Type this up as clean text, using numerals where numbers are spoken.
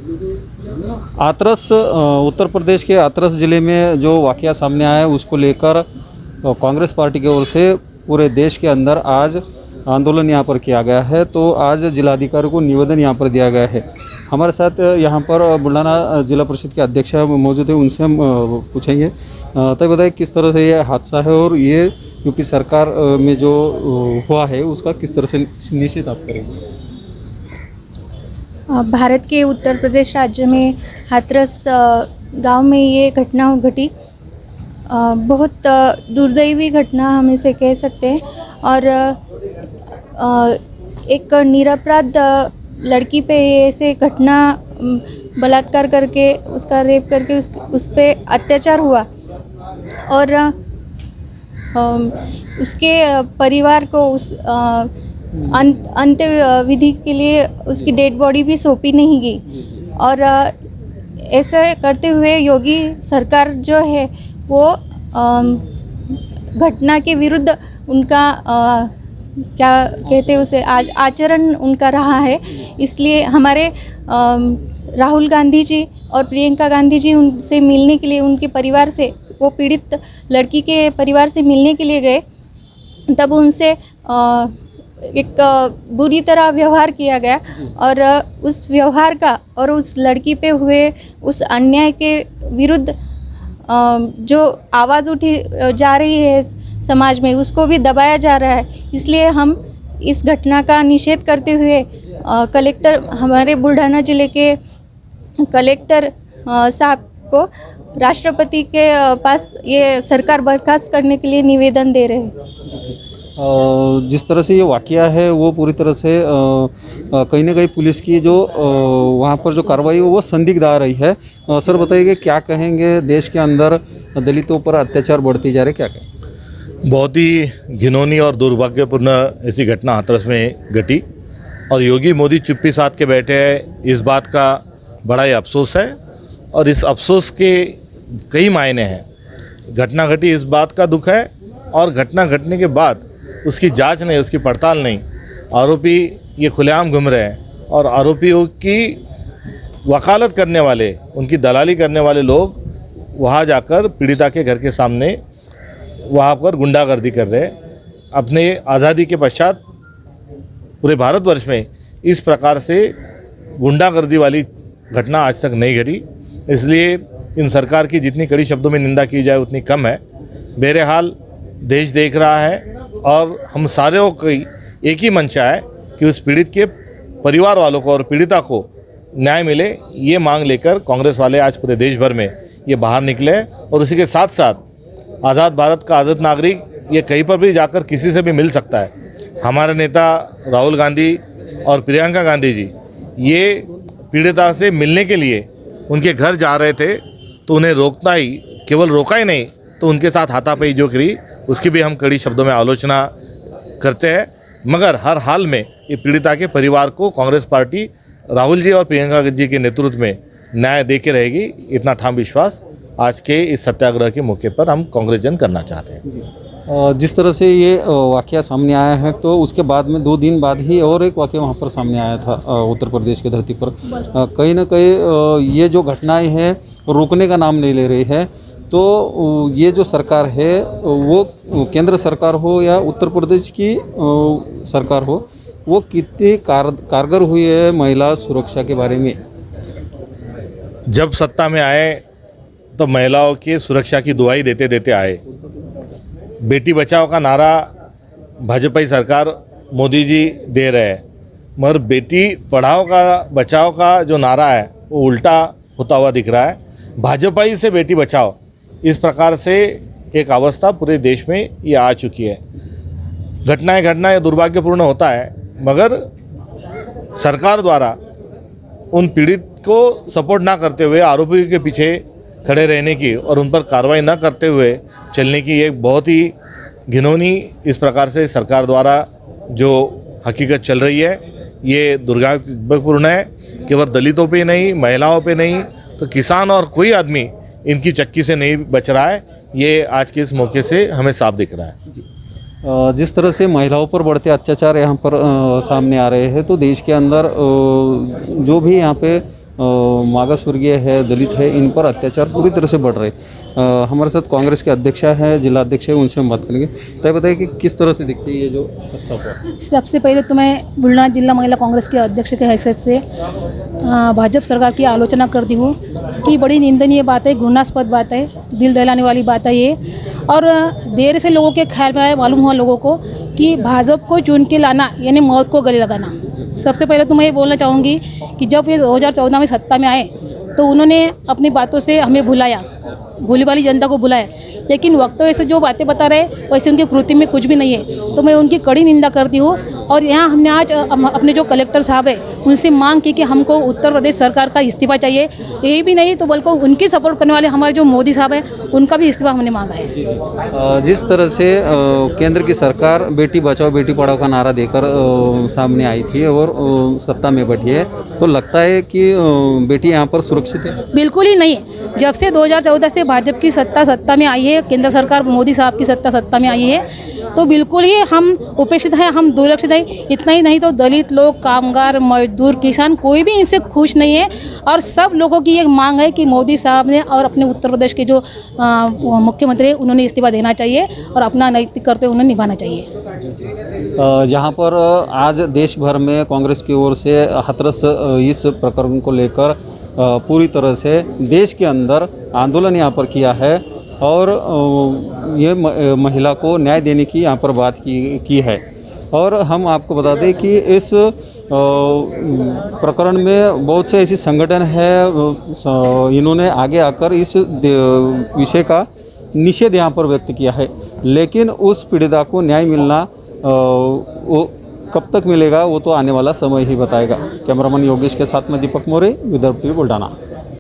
हाथरस उत्तर प्रदेश के हाथरस ज़िले में जो वाक़या सामने आया है उसको लेकर कांग्रेस पार्टी की ओर से पूरे देश के अंदर आज आंदोलन यहाँ पर किया गया है। तो आज जिलाधिकारी को निवेदन यहाँ पर दिया गया है। हमारे साथ यहाँ पर बुल्ढाना जिला परिषद के अध्यक्ष मौजूद है, उनसे हम पूछेंगे। तब बताइए किस तरह से ये हादसा है और ये यूपी सरकार में जो हुआ है उसका किस तरह से निश्चित आप करेंगे। भारत के उत्तर प्रदेश राज्य में हाथरस गांव में ये घटना घटी। बहुत दुर्दैवी घटना हम इसे कह सकते हैं। और एक निरपराध लड़की पे ऐसे घटना बलात्कार करके उसका रेप करके उस पे अत्याचार हुआ और उसके परिवार को उस अंत्य विधि के लिए उसकी डेड बॉडी भी सौंपी नहीं गई। और ऐसे करते हुए योगी सरकार जो है वो घटना के विरुद्ध उनका क्या कहते हैं उसे आचरण उनका रहा है। इसलिए हमारे राहुल गांधी जी और प्रियंका गांधी जी उनसे मिलने के लिए उनके परिवार से, वो पीड़ित लड़की के परिवार से मिलने के लिए गए, तब उनसे एक बुरी तरह व्यवहार किया गया। और उस व्यवहार का और उस लड़की पे हुए उस अन्याय के विरुद्ध जो आवाज़ उठी जा रही है समाज में, उसको भी दबाया जा रहा है। इसलिए हम इस घटना का निषेध करते हुए कलेक्टर, हमारे बुल्ढाना ज़िले के कलेक्टर साहब को राष्ट्रपति के पास ये सरकार बर्खास्त करने के लिए निवेदन दे रहे हैं। जिस तरह से ये वाक़या है वो पूरी तरह से कहीं ना कहीं पुलिस की जो वहाँ पर जो कार्रवाई है वो संदिग्ध आ रही है। सर बताइए कि क्या कहेंगे, देश के अंदर दलितों पर अत्याचार बढ़ती जा रहे, क्या कहें। बहुत ही घिनौनी और दुर्भाग्यपूर्ण ऐसी घटना हाथरस में घटी और योगी मोदी चुप्पी साध के बैठे हैं, इस बात का बड़ा ही अफसोस है। और इस अफसोस के कई मायने हैं। घटना घटी इस बात का दुख है और घटना घटने के बाद उसकी जांच नहीं, उसकी पड़ताल नहीं, आरोपी ये खुलेआम घूम रहे हैं और आरोपियों की वकालत करने वाले, उनकी दलाली करने वाले लोग वहाँ जाकर पीड़िता के घर के सामने वहाँ पर गुंडागर्दी कर रहे हैं। अपने आज़ादी के पश्चात पूरे भारतवर्ष में इस प्रकार से गुंडागर्दी वाली घटना आज तक नहीं घटी। इसलिए इन सरकार की जितनी कड़ी शब्दों में निंदा की जाए उतनी कम है। बहरहाल देश देख रहा है और हम सारों की एक ही मंशा है कि उस पीड़ित के परिवार वालों को और पीड़िता को न्याय मिले। ये मांग लेकर कांग्रेस वाले आज पूरे देश भर में ये बाहर निकले और उसी के साथ साथ आज़ाद भारत का आज़ाद नागरिक ये कहीं पर भी जाकर किसी से भी मिल सकता है। हमारे नेता राहुल गांधी और प्रियंका गांधी जी ये पीड़िता से मिलने के लिए उनके घर जा रहे थे, तो उन्हें रोकना ही, केवल रोका ही नहीं तो उनके साथ हाथापाई जो करी उसकी भी हम कड़ी शब्दों में आलोचना करते हैं। मगर हर हाल में ये पीड़िता के परिवार को कांग्रेस पार्टी राहुल जी और प्रियंका जी के नेतृत्व में न्याय दे के रहेगी, इतना ठाम विश्वास आज के इस सत्याग्रह के मौके पर हम कांग्रेस जन करना चाहते हैं। जिस तरह से ये वाक़या सामने आया है तो उसके बाद में 2 दिन बाद ही और एक वाक़या वहाँ पर सामने आया था उत्तर प्रदेश की धरती पर। कहीं ना कहीं ये जो घटनाएं हैं रोकने का नाम नहीं ले रही है। तो ये जो सरकार है वो केंद्र सरकार हो या उत्तर प्रदेश की सरकार हो, वो कितनी कारगर हुई है महिला सुरक्षा के बारे में। जब सत्ता में आए तो महिलाओं की सुरक्षा की दुआई देते देते आए। बेटी बचाओ का नारा भाजपाई सरकार मोदी जी दे रहे हैं, मगर बेटी पढ़ाओ का बचाओ का जो नारा है वो उल्टा होता हुआ दिख रहा है। भाजपाई से बेटी बचाओ, इस प्रकार से एक अवस्था पूरे देश में ये आ चुकी है। घटनाएं दुर्भाग्यपूर्ण होता है, मगर सरकार द्वारा उन पीड़ित को सपोर्ट ना करते हुए आरोपियों के पीछे खड़े रहने की और उन पर कार्रवाई न करते हुए चलने की एक बहुत ही घिनौनी इस प्रकार से सरकार द्वारा जो हकीकत चल रही है ये दुर्भाग्यपूर्ण है। केवल दलितों पे नहीं, महिलाओं पे नहीं, तो किसान और कोई आदमी इनकी चक्की से नहीं बच रहा है। ये आज के इस मौके से हमें साफ दिख रहा है। जिस तरह से महिलाओं पर बढ़ते अत्याचार यहाँ पर सामने आ रहे हैं, तो देश के अंदर जो भी यहाँ पे मागासवर्गीय है, दलित है, इन पर अत्याचार पूरी तरह से बढ़ रहे। हमारे साथ कांग्रेस के अध्यक्ष है, जिला अध्यक्ष है, उनसे हम बात करेंगे। तय बताइए कि किस तरह से दिखती है ये जो हादसा हुआ। सबसे पहले तो मैं बुलढाणा जिला महिला कांग्रेस के अध्यक्ष के हैसियत से भाजपा सरकार की आलोचना करती हूँ कि बड़ी निंदनीय बात है, घृणास्पद बात है, दिल दहलाने वाली बात है ये। और देर से लोगों के ख्याल में आया, मालूम हुआ लोगों को कि भाजपा को चुन के लाना यानी मौत को गले लगाना। सबसे पहले तो मैं ये बोलना चाहूँगी कि जब ये 2014 में सत्ता में आए तो उन्होंने अपनी बातों से हमें भुलाया, भोली वाली जनता को बुलाया, लेकिन वक्तव्य से जो बातें बता रहे वैसे उनकी कृति में कुछ भी नहीं है। तो मैं उनकी कड़ी निंदा करती हूँ। और यहाँ हमने आज अपने जो कलेक्टर साहब है उनसे मांग की कि हमको उत्तर प्रदेश सरकार का इस्तीफा चाहिए। यही भी नहीं तो बल्कि उनकी सपोर्ट करने वाले हमारे जो मोदी साहब हैं उनका भी इस्तीफा हमने मांगा है। जिस तरह से केंद्र की सरकार बेटी बचाओ बेटी पढ़ाओ का नारा देकर सामने आई थी और सत्ता में बैठी है, तो लगता है कि बेटी यहाँ पर सुरक्षित है? बिल्कुल ही नहीं। जब से 2014 से भाजपा की सत्ता में आई है, केंद्र सरकार मोदी साहब की सत्ता में आई है, तो बिल्कुल ही हम उपेक्षित हैं, हम दुर्लक्षित हैं। इतना ही नहीं तो दलित लोग, कामगार, मजदूर, किसान कोई भी इनसे खुश नहीं है। और सब लोगों की ये मांग है कि मोदी साहब ने और अपने उत्तर प्रदेश के जो मुख्यमंत्री उन्होंने इस्तीफा देना चाहिए और अपना नैतिक कर्तव्य उन्हें निभाना चाहिए। जहाँ पर आज देश भर में कांग्रेस की ओर से हाथरस इस प्रकरण को लेकर पूरी तरह से देश के अंदर आंदोलन यहाँ पर किया है और ये महिला को न्याय देने की यहाँ पर बात की है। और हम आपको बता दें कि इस प्रकरण में बहुत से ऐसे संगठन है, इन्होंने आगे आकर इस विषय का निषेध यहाँ पर व्यक्त किया है, लेकिन उस पीड़िता को न्याय मिलना वो कब तक मिलेगा वो तो आने वाला समय ही बताएगा। कैमरामैन योगेश के साथ में दीपक मोरे, विदर्भ टीवी बुल्ढाना।